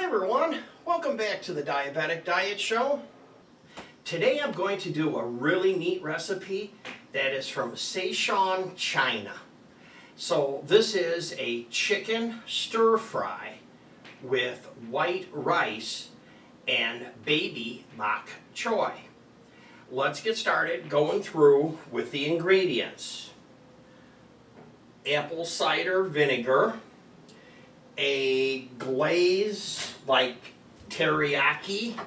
everyone, welcome back to the Diabetic Diet Show. Today I'm going to do a really neat recipe that is from Sichuan, China. So this is a chicken stir fry with white rice and Baby Bok Choy. Let's get started going through with the ingredients. Apple cider vinegar, a glaze like teriyaki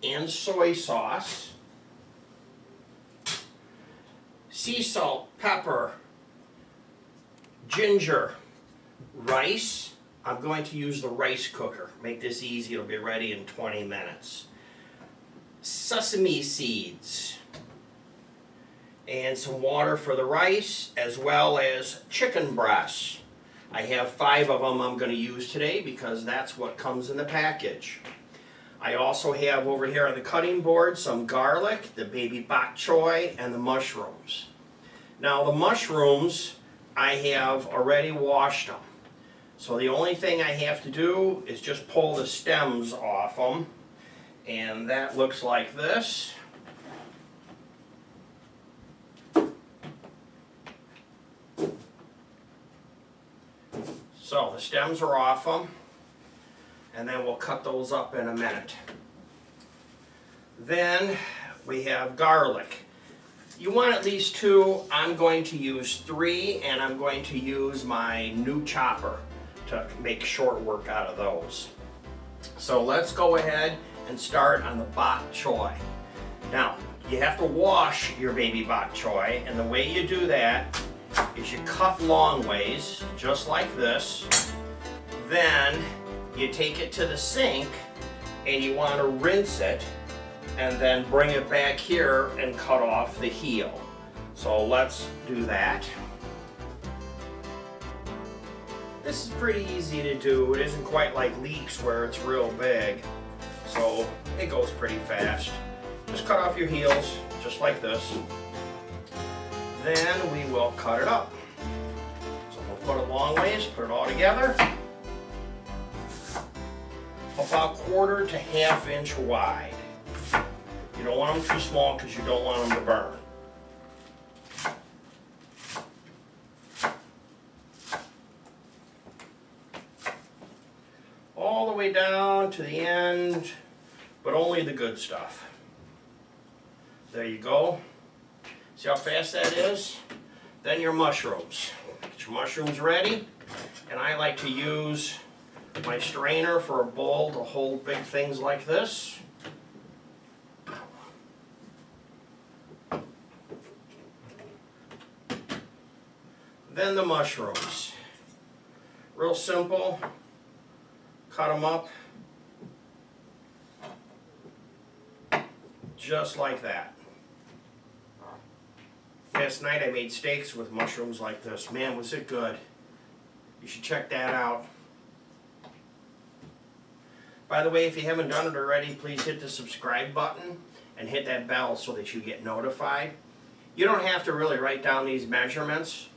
and soy sauce, sea salt, pepper, ginger, rice. I'm going to use the rice cooker. Make this easy, it'll be ready in 20 minutes. Sesame seeds, and some water for the rice, as well as chicken breasts. I have 5 of them I'm going to use today because that's what comes in the package. I also have over here on the cutting board some garlic, the Baby Bok Choy, and the mushrooms. Now the mushrooms, I have already washed them. So the only thing I have to do is just pull the stems off them. And that looks like this. So the stems are off them, and then we'll cut those up in a minute. Then we have garlic. You want at least 2. I'm going to use 3, and I'm going to use my new chopper to make short work out of those. So let's go ahead and start on the bok choy. Now, you have to wash your Baby Bok Choy, and the way you do that is you cut long ways, just like this. Then you take it to the sink and you want to rinse it and then bring it back here and cut off the heel. So let's do that. This is pretty easy to do. It isn't quite like leeks where it's real big. So it goes pretty fast. Just cut off your heels, just like this. Then we will cut it up. So we'll put it long ways, put it all together. About 1/4 to 1/2 inch wide. You don't want them too small because you don't want them to burn. All the way down to the end, but only the good stuff. There you go. See how fast that is? Then your mushrooms. Get your mushrooms ready. And I like to use my strainer for a bowl to hold big things like this. Then the mushrooms. Real simple. Cut them up. Just like that. Last night I made steaks with mushrooms like this. Man, was it good. You should check that out. By the way, if you haven't done it already, please hit the subscribe button and hit that bell so that you get notified. You don't have to really write down these measurements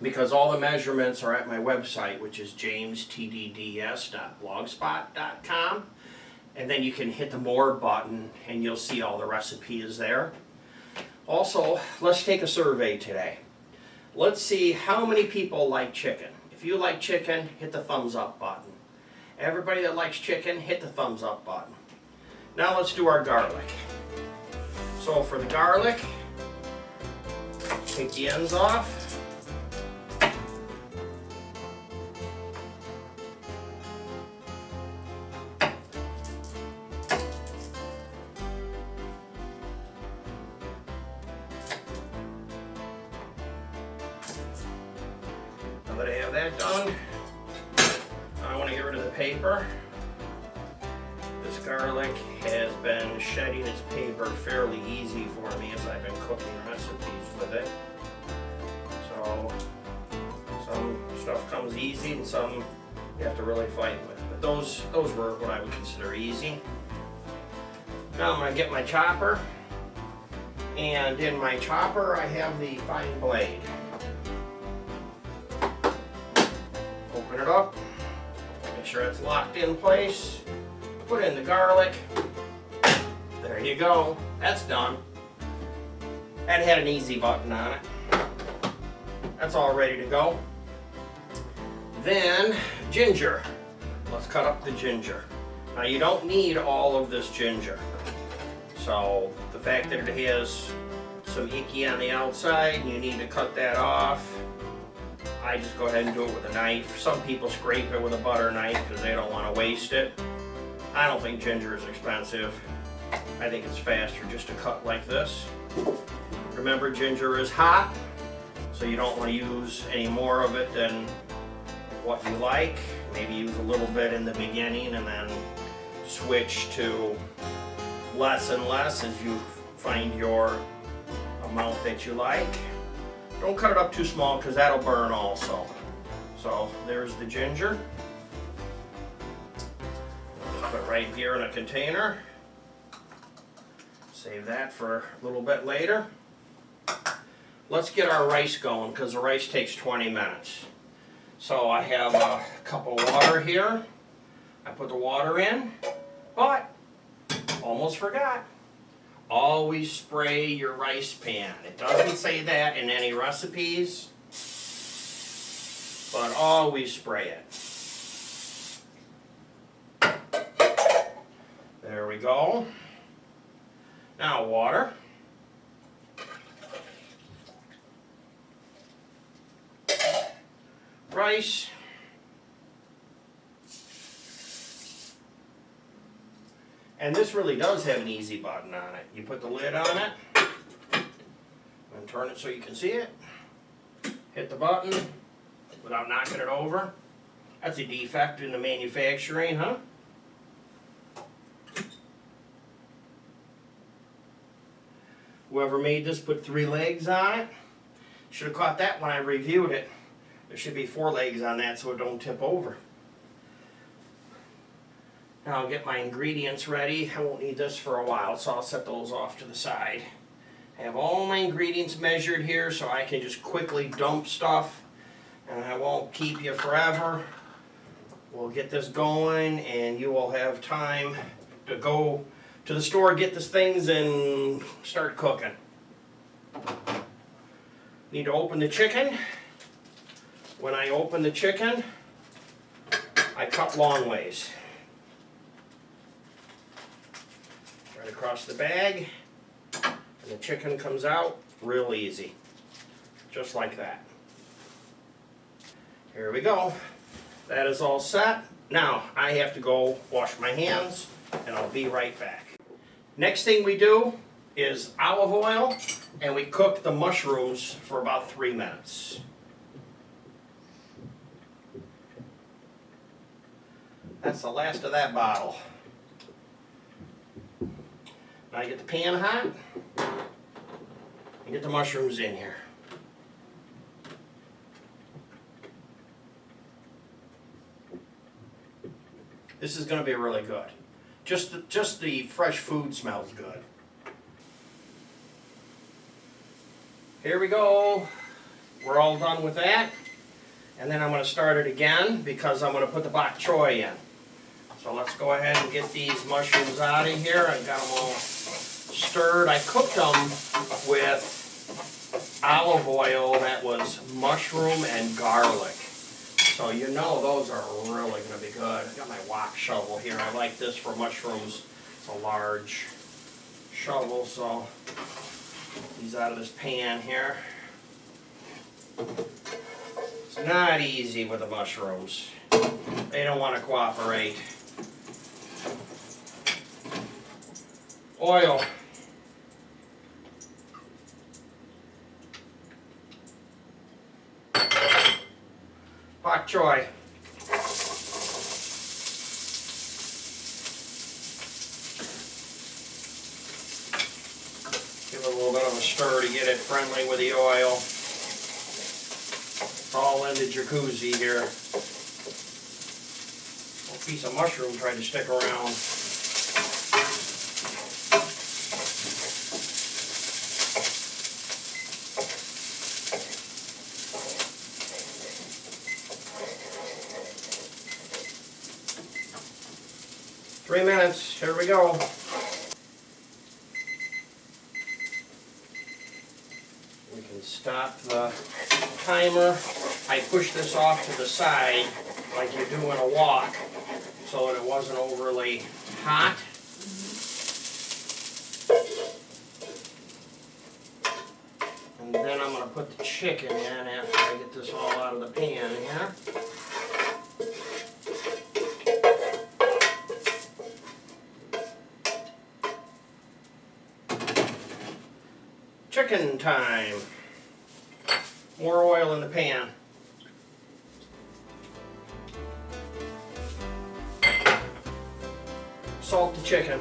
because all the measurements are at my website, which is jamestdds.blogspot.com. And then you can hit the more button and you'll see all the recipes there. Also, let's take a survey today. Let's see how many people like chicken. If you like chicken, hit the thumbs up button. Everybody that likes chicken, hit the thumbs up button. Now let's do our garlic. So for the garlic, take the ends off. Now that I have that done, I want to get rid of the paper. This garlic has been shedding its paper fairly easy for me as I've been cooking recipes with it. So some stuff comes easy and some you have to really fight with. But those were what I would consider easy. Now I'm going to get my chopper, and in my chopper I have the fine blade. Open it up, make sure it's locked in place, Put in the garlic. There you go. That's done. That had an easy button on it. That's all ready to go. Then ginger. Let's cut up the ginger. Now you don't need all of this ginger. So the fact that it has some icky on the outside, you need to cut that off. I just go ahead and do it with a knife. Some people scrape it with a butter knife because they don't want to waste it. I don't think ginger is expensive. I think it's faster just to cut like this. Remember, ginger is hot, so you don't want to use any more of it than what you like. Maybe use a little bit in the beginning and then switch to less and less as you find your amount that you like. Don't cut it up too small because that'll burn also. So there's the ginger. Just put it right here in a container. Save that for a little bit later. Let's get our rice going because the rice takes 20 minutes. So I have a cup of water here. I put the water in, but almost forgot. Always spray your rice pan. It doesn't say that in any recipes, but always spray it. There we go. Now water. Rice. And this really does have an easy button on it. You put the lid on it and turn it so you can see it. Hit the button without knocking it over. That's a defect in the manufacturing, huh? Whoever made this put 3 legs on it. Should have caught that when I reviewed it. There should be 4 legs on that so it don't tip over. Now I'll get my ingredients ready. I won't need this for a while, so I'll set those off to the side. I have all my ingredients measured here so I can just quickly dump stuff and I won't keep you forever. We'll get this going and you will have time to go to the store, get these things, and start cooking. Need to open the chicken. When I open the chicken, I cut long ways. Right across the bag, and the chicken comes out real easy. Just like that. Here we go. That is all set. Now, I have to go wash my hands, and I'll be right back. Next thing we do is olive oil, and we cook the mushrooms for about 3 minutes. That's the last of that bottle. Now I get the pan hot and get the mushrooms in here. This is going to be really good. Just the fresh food smells good. Here we go. We're all done with that. And then I'm going to start it again because I'm going to put the bok choy in. So let's go ahead and get these mushrooms out of here. I got them all stirred. I cooked them with olive oil that was mushroom and garlic. So you know those are really going to be good. I got my wok shovel here. I like this for mushrooms. It's a large shovel, so get these out of this pan here. It's not easy with the mushrooms. They don't want to cooperate. Oil. Bok choy. Give it a little bit of a stir to get it friendly with the oil. It's all in the jacuzzi here. A piece of mushroom tried to stick around. 3 minutes, here we go. We can stop the timer. I pushed this off to the side like you do in a wok so that it wasn't overly hot. And then I'm going to put the chicken in after I get this all out of the pan here. Chicken time. More oil in the pan. Salt the chicken.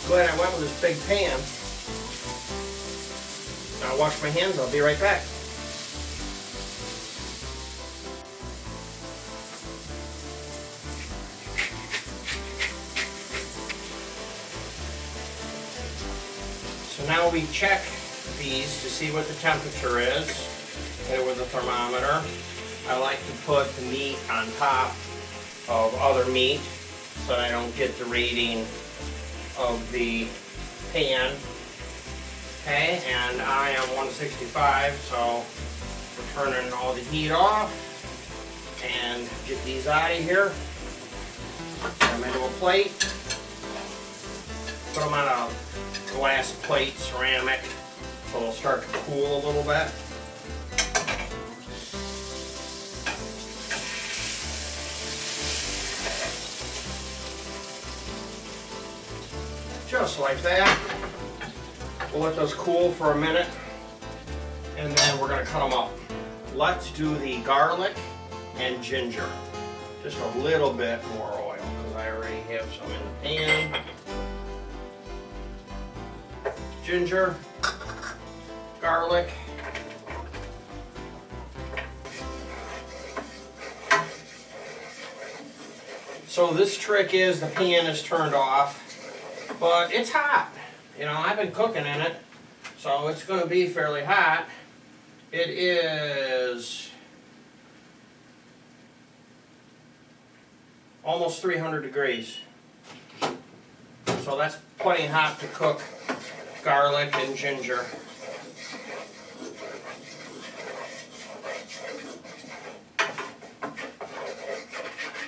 Glad I went with this big pan. I'll wash my hands, I'll be right back. So now we check these to see what the temperature is. Hit it with a thermometer. I like to put the meat on top of other meat so that I don't get the rating of the pan. Okay, and I am 165, so we're turning all the heat off and get these out of here. Put them into a plate. Put them on a glass plate, ceramic, so they'll start to cool a little bit. Just like that. We'll let those cool for a minute and then we're going to cut them up. Let's do the garlic and ginger. Just a little bit more oil because I already have some in the pan. Ginger, garlic, so this trick is the pan is turned off. But it's hot. You know, I've been cooking in it, so it's going to be fairly hot. It is almost 300 degrees. So that's plenty hot to cook garlic and ginger.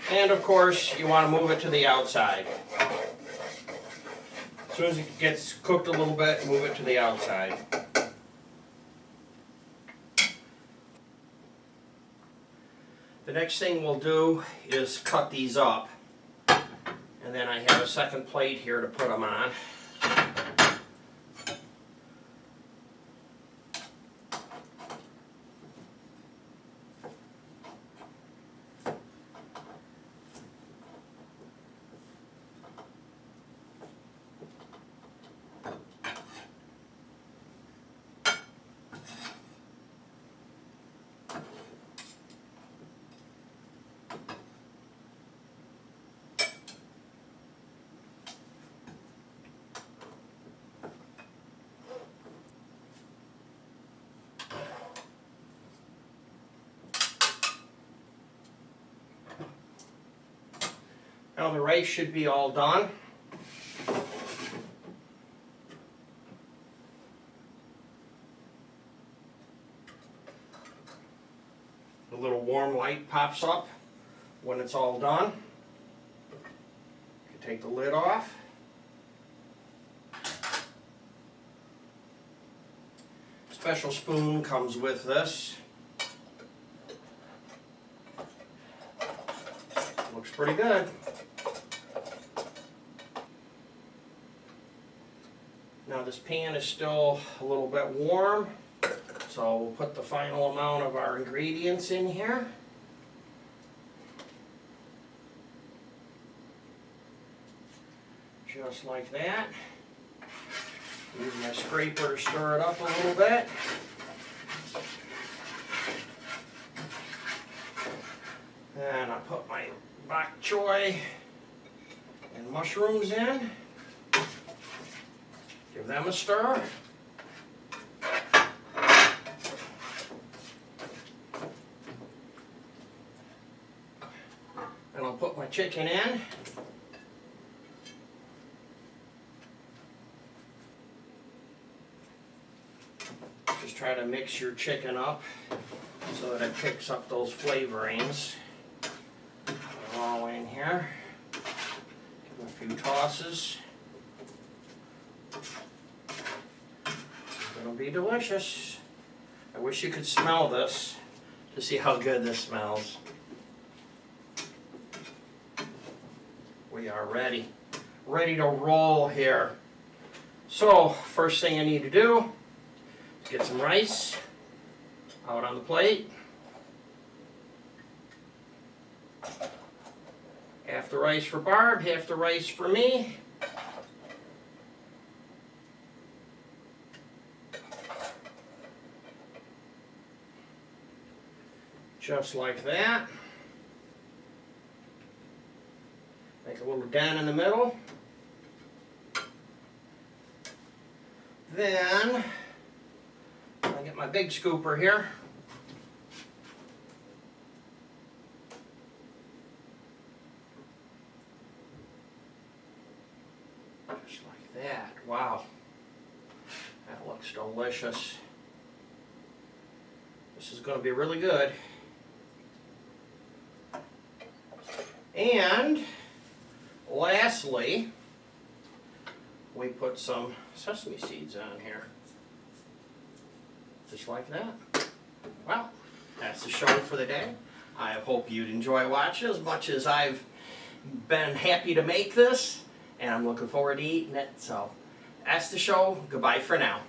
And of course, you want to move it to the outside. As soon as it gets cooked a little bit, move it to the outside. The next thing we'll do is cut these up. And then I have a second plate here to put them on. Now the rice should be all done. The little warm light pops up when it's all done. You can take the lid off. Special spoon comes with this. Looks pretty good. Now this pan is still a little bit warm, so we'll put the final amount of our ingredients in here. Just like that. Use my scraper to stir it up a little bit. And I put my bok choy and mushrooms in. Give them a stir. And I'll put my chicken in. Just try to mix your chicken up so that it picks up those flavorings. Put it all in here. Give it a few tosses. It'll be delicious. I wish you could smell this to see how good this smells. We are ready. Ready to roll here. So, first thing I need to do is get some rice out on the plate. Half the rice for Barb, half the rice for me. Just like that. Make a little dent in the middle. Then, I get my big scooper here. Just like that. Wow. That looks delicious. This is going to be really good. And lastly, we put some sesame seeds on here. Just like that. Well, that's the show for the day. I hope you'd enjoy watching as much as I've been happy to make this. And I'm looking forward to eating it. So, that's the show. Goodbye for now.